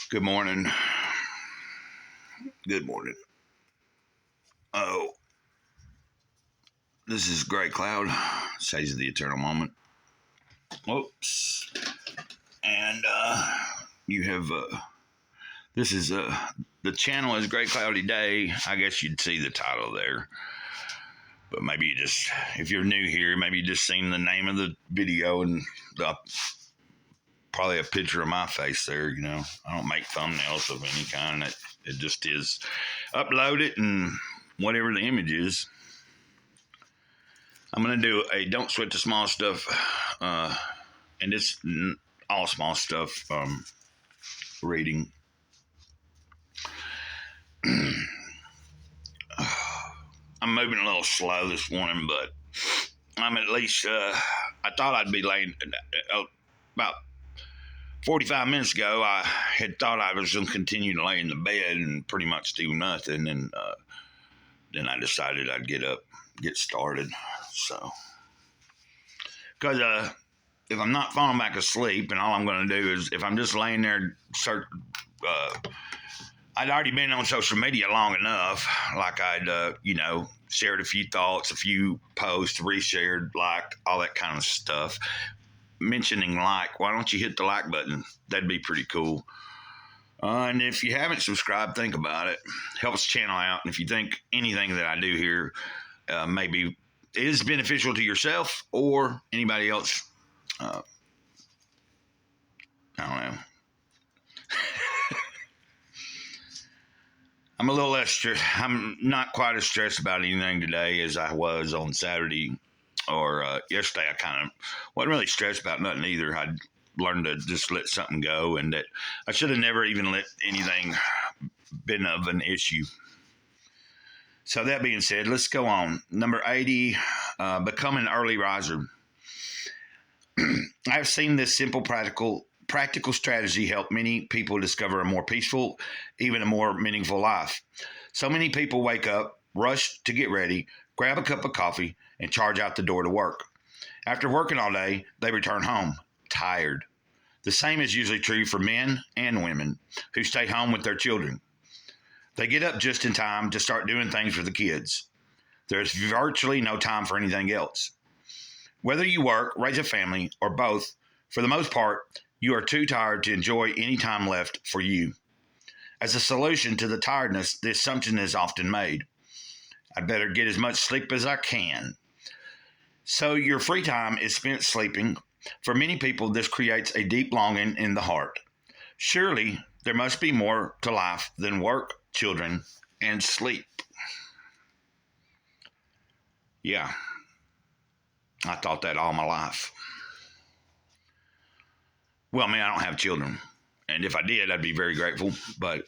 Good morning. Good morning. Oh, this is Gray Cloud, Sage of the Eternal Moment. Whoops. And you have, this is, the channel is Gray Cloudy Day. I guess you'd see the title there. But maybe you just, if you're new here, maybe you just seen the name of the video and probably a picture of my face there. You know, I don't make thumbnails of any kind. It just is. Upload it and whatever the image is. I'm going to do a don't sweat the small stuff, and it's all small stuff reading. I'm moving a little slow this morning, but I'm at least, I thought I'd be laying, about 45 minutes ago, I had thought I was going to continue to lay in the bed and pretty much do nothing, and then I decided I'd get up, get started. So, because if I'm not falling back asleep, and all I'm going to do is, if I'm just laying there, I'd already been on social media long enough, like I'd, shared a few thoughts, a few posts, reshared, liked, all that kind of stuff. Mentioning like, why don't you hit the like button? That'd be pretty cool. And if you haven't subscribed, think about it. Helps the channel out. And if you think anything that I do here maybe is beneficial to yourself or anybody else, I don't know. I'm a little less stressed. I'm not quite as stressed about anything today as I was on Saturday or yesterday. I kind of wasn't really stressed about nothing either. I'd learned to just let something go, and that I should have never even let anything been of an issue. So that being said, let's go on. Number 80, become an early riser. I've seen this simple, practical strategy help many people discover a more peaceful, even a more meaningful life. So many people wake up, rush to get ready, grab a cup of coffee, and charge out the door to work. After working all day, they return home, tired. The same is usually true for men and women who stay home with their children. They get up just in time to start doing things for the kids. There's virtually no time for anything else. Whether you work, raise a family, or both, for the most part, you are too tired to enjoy any time left for you. As a solution to the tiredness, the assumption is often made: I'd better get as much sleep as I can. So your free time is spent sleeping. For many people, this creates a deep longing in the heart. Surely, there must be more to life than work, children, and sleep. Yeah, I thought that all my life. Well, I don't have children. And if I did, I'd be very grateful. But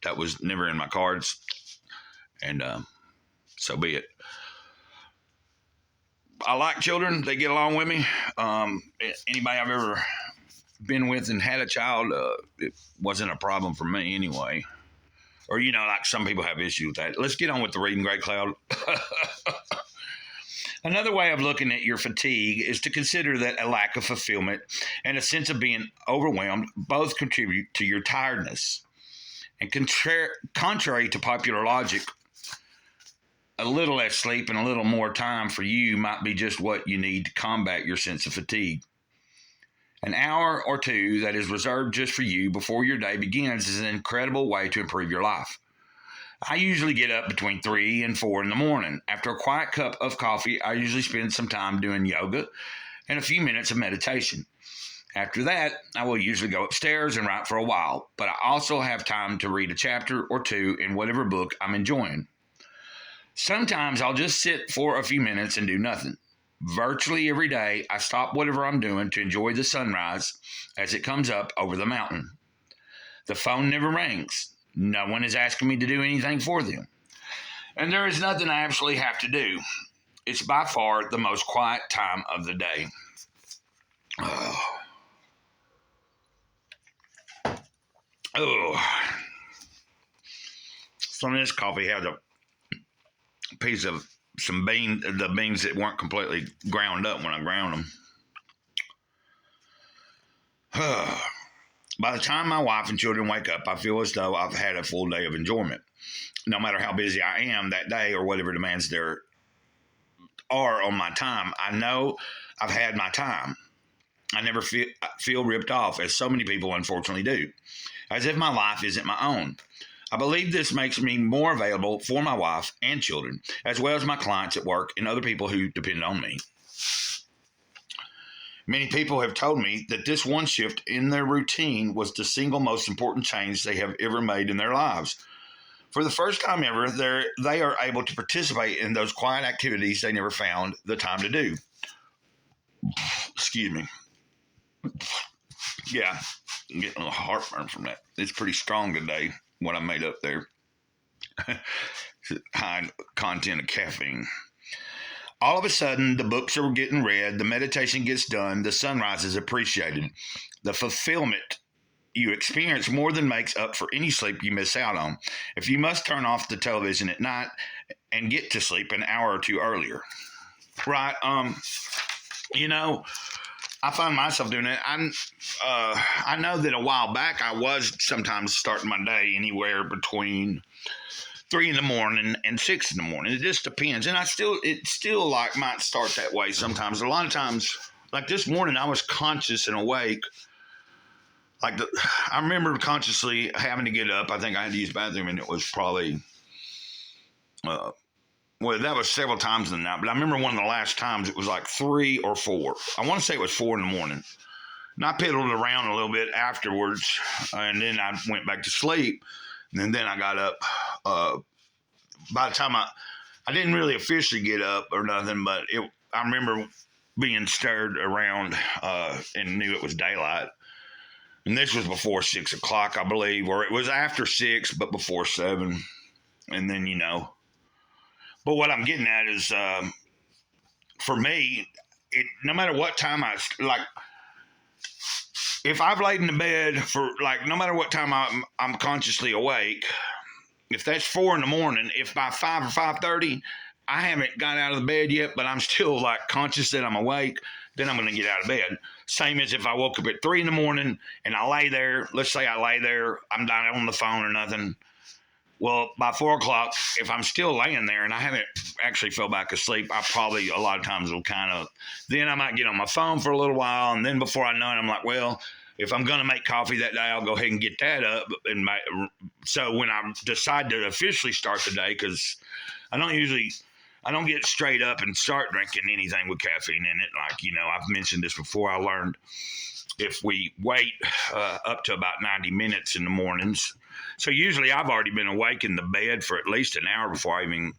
that was never in my cards. And so be it. I like children. They get along with me. Anybody I've ever been with and had a child, it wasn't a problem for me anyway. Or, like some people have issues with that. Let's get on with the reading, Gray Cloud. Another way of looking at your fatigue is to consider that a lack of fulfillment and a sense of being overwhelmed both contribute to your tiredness. And contrary to popular logic, a little less sleep and a little more time for you might be just what you need to combat your sense of fatigue. An hour or two that is reserved just for you before your day begins is an incredible way to improve your life. I usually get up between 3 and 4 in the morning. After a quiet cup of coffee, I usually spend some time doing yoga and a few minutes of meditation. After that, I will usually go upstairs and write for a while, but I also have time to read a chapter or two in whatever book I'm enjoying. Sometimes I'll just sit for a few minutes and do nothing. Virtually every day, I stop whatever I'm doing to enjoy the sunrise as it comes up over the mountain. The phone never rings. No one is asking me to do anything for them. And there is nothing I absolutely have to do. It's by far the most quiet time of the day. Some of this coffee has a piece of the beans that weren't completely ground up when I ground them. By the time my wife and children wake up, I feel as though I've had a full day of enjoyment. No matter how busy I am that day or whatever demands there are on my time, I know I've had my time. I never feel ripped off, as so many people unfortunately do, as if my life isn't my own. I believe this makes me more available for my wife and children, as well as my clients at work and other people who depend on me. Many people have told me that this one shift in their routine was the single most important change they have ever made in their lives. For the first time ever, they are able to participate in those quiet activities they never found the time to do. Excuse me. Yeah, I'm getting a little heartburn from that. It's pretty strong today, what I made up there. High content of caffeine. All of a sudden, the books are getting read, the meditation gets done, the sunrise is appreciated. The fulfillment you experience more than makes up for any sleep you miss out on. If you must turn off the television at night and get to sleep an hour or two earlier. Right, I find myself doing it. I know that a while back I was sometimes starting my day anywhere between 3 in the morning and 6 in the morning. It just depends. And it still like might start that way sometimes. A lot of times, like this morning, I was conscious and awake. I remember consciously having to get up. I think I had to use the bathroom, and it was probably, that was several times in the night. But I remember one of the last times it was like 3 or 4. I want to say it was 4 in the morning. And I piddled around a little bit afterwards, and then I went back to sleep. And then I got up. By the time I didn't really officially get up or nothing, but I remember being stirred around and knew it was daylight. And this was before 6 o'clock, I believe, or it was after 6, but before 7. And then, But what I'm getting at is, for me, no matter what time if I've laid in the bed for, no matter what time I'm consciously awake, if that's 4 in the morning, if by 5 or 5:30, I haven't got out of the bed yet, but I'm still, conscious that I'm awake, then I'm going to get out of bed. Same as if I woke up at 3 in the morning and I lay there. Let's say I lay there, I'm not on the phone or nothing. Well, by 4 o'clock, if I'm still laying there and I haven't actually fell back asleep, I probably a lot of times will then I might get on my phone for a little while. And then before I know it, I'm like, well, if I'm going to make coffee that day, I'll go ahead and get that up. So when I decide to officially start the day, because I don't get straight up and start drinking anything with caffeine in it. I've mentioned this before. I learned if we wait up to about 90 minutes in the mornings. So usually I've already been awake in the bed for at least an hour before I even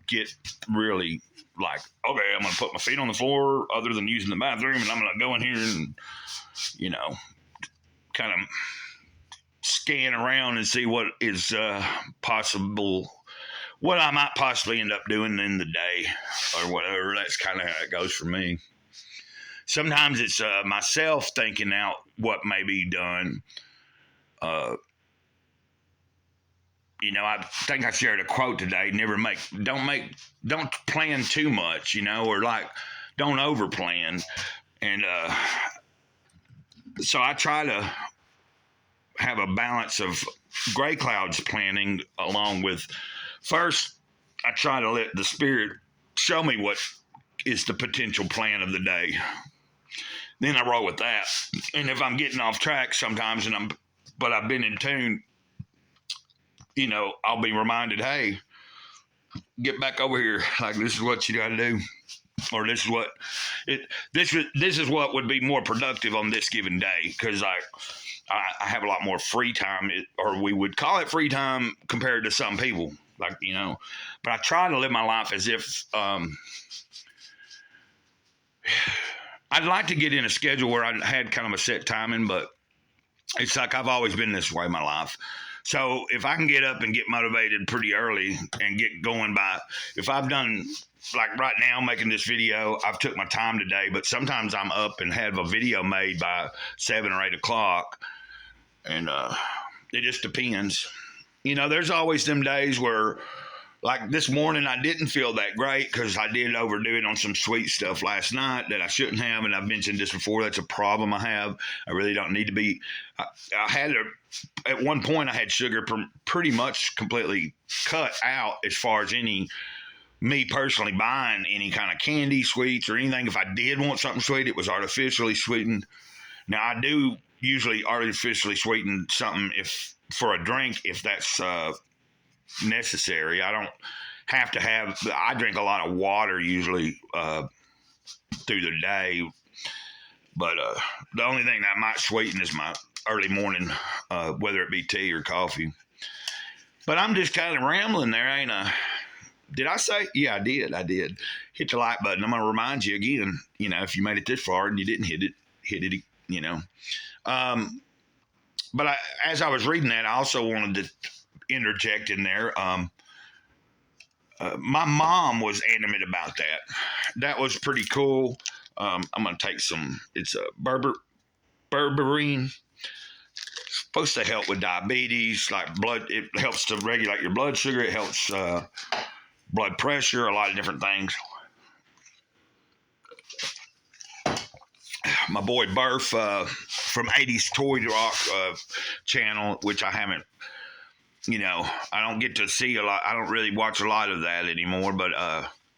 get really okay, I'm going to put my feet on the floor other than using the bathroom, and I'm going to go in here and, kind of scan around and see what is possible, what I might possibly end up doing in the day or whatever. That's kind of how it goes for me. Sometimes it's myself thinking out what may be done. I think I shared a quote today. Don't plan too much, or don't over plan. And so I try to have a balance of gray clouds planning along with, first, I try to let the spirit show me what is the potential plan of the day. Then I roll with that. And if I'm getting off track sometimes but I've been in tune, I'll be reminded, hey, get back over here. This is what you got to do. Or this is what would be more productive on this given day, because I have a lot more free time, or we would call it free time compared to some people, but I try to live my life as if I'd like to get in a schedule where I had kind of a set timing, but it's I've always been this way in my life. So if I can get up and get motivated pretty early and get going if I've done, right now making this video, I've took my time today, but sometimes I'm up and have a video made by 7 or 8 o'clock. And it just depends. There's always them days where like this morning, I didn't feel that great because I did overdo it on some sweet stuff last night that I shouldn't have. And I've mentioned this before. That's a problem I have. I really don't need to be. I had at one point, I had sugar pretty much completely cut out as far as me personally buying any kind of candy, sweets, or anything. If I did want something sweet, it was artificially sweetened. Now, I do usually artificially sweeten something for a drink if that's necessary. I don't have to have. I drink a lot of water usually through the day, but the only thing that I might sweeten is my early morning, whether it be tea or coffee. But I'm just kind of rambling there, ain't I? Did I say? Yeah, I did. Hit the like button. I'm going to remind you again, if you made it this far and you didn't hit it, But as I was reading that, I also wanted to interject in there. My mom was animate about that. That was pretty cool. I'm going to take some, it's a berberine. Supposed to help with diabetes, like blood. It helps to regulate your blood sugar. It helps blood pressure, a lot of different things. My boy Burf from 80s Toy Rock channel, which I haven't, I don't get to see a lot. I don't really watch a lot of that anymore, but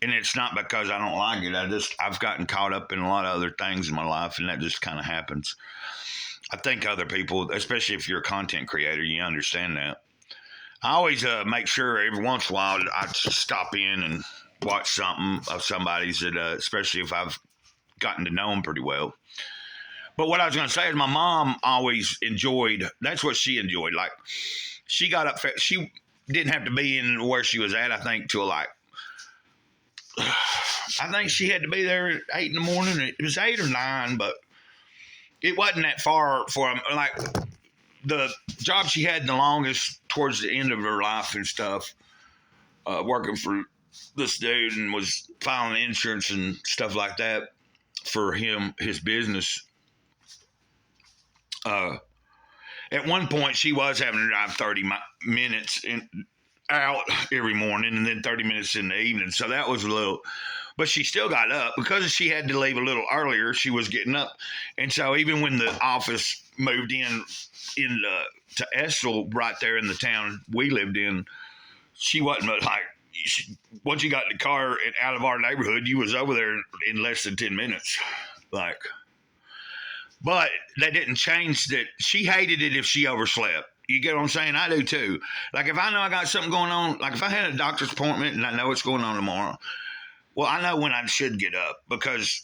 and it's not because I don't like it. I've gotten caught up in a lot of other things in my life, and that just kind of happens. I think other people, especially if you're a content creator, you understand that. I always make sure every once in a while I stop in and watch something of somebody's, that, especially if I've gotten to know them pretty well. But what I was going to say is my mom always enjoyed, that's what she enjoyed. Like, she got up, she didn't have to be in where she was at, I think, till like, I think she had to be there at 8 in the morning. It was 8 or 9, but it wasn't that far for him. Like, the job she had the longest towards the end of her life and stuff, working for this dude, and was filing insurance and stuff like that for him, his business. At one point, she was having to drive 30 minutes out every morning and then 30 minutes in the evening. So that was a little, but she still got up because she had to leave a little earlier. She was getting up. And so even when the office moved to Estill, right there in the town we lived in, she wasn't like, once you got in the car and out of our neighborhood, you was over there in less than 10 minutes. Like, but that didn't change that she hated it if she overslept. You get what I'm saying? I do too. Like, if I know I got something going on, like if I had a doctor's appointment and I know what's going on tomorrow, well, I know when I should get up, because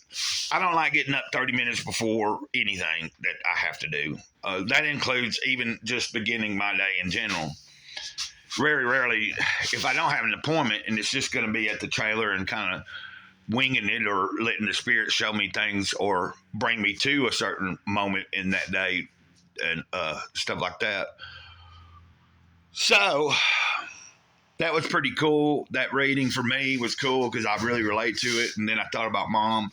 I don't like getting up 30 minutes before anything that I have to do. That includes even just beginning my day in general. Very rarely, if I don't have an appointment and it's just going to be at the trailer and kind of winging it or letting the spirit show me things or bring me to a certain moment in that day and stuff like that. So that was pretty cool. That reading for me was cool because I really relate to it. And then I thought about Mom.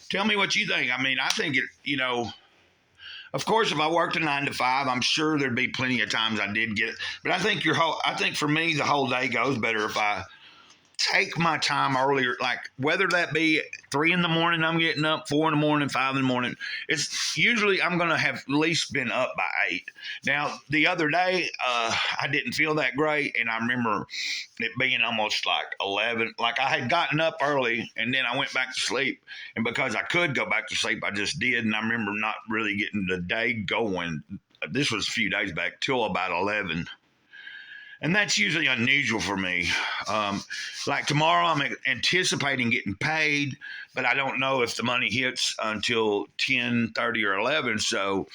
Tell me what you think. I mean, I think it, of course, if I worked a 9 to 5, I'm sure there'd be plenty of times I did get it. But I think for me, the whole day goes better if I take my time earlier, like whether that be 3 in the morning, I'm getting up, 4 in the morning, 5 in the morning. It's usually I'm going to have at least been up by 8. Now, the other day, I didn't feel that great. And I remember it being almost like 11, like I had gotten up early and then I went back to sleep. And because I could go back to sleep, I just did. And I remember not really getting the day going. This was a few days back till about 11. And that's usually unusual for me. Like tomorrow, I'm anticipating getting paid, but I don't know if the money hits until 10:30 or 11. So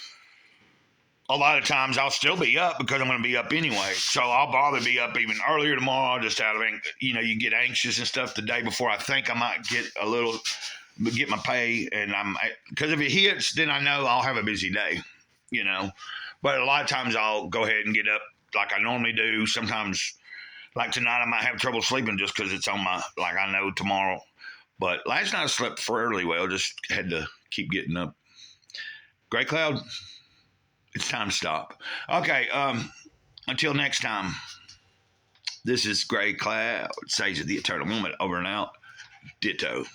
a lot of times I'll still be up because I'm going to be up anyway. So I'll probably be up even earlier tomorrow, just out of, you get anxious and stuff the day before. I think I might get my pay. And because if it hits, then I know I'll have a busy day, But a lot of times I'll go ahead and get up like I normally do. Sometimes, like tonight, I might have trouble sleeping just because it's on like I know tomorrow. But last night I slept fairly well, just had to keep getting up. Gray Cloud, it's time to stop. Okay, until next time, This is Gray Cloud, Sage of the Eternal Moment, over and out. Ditto.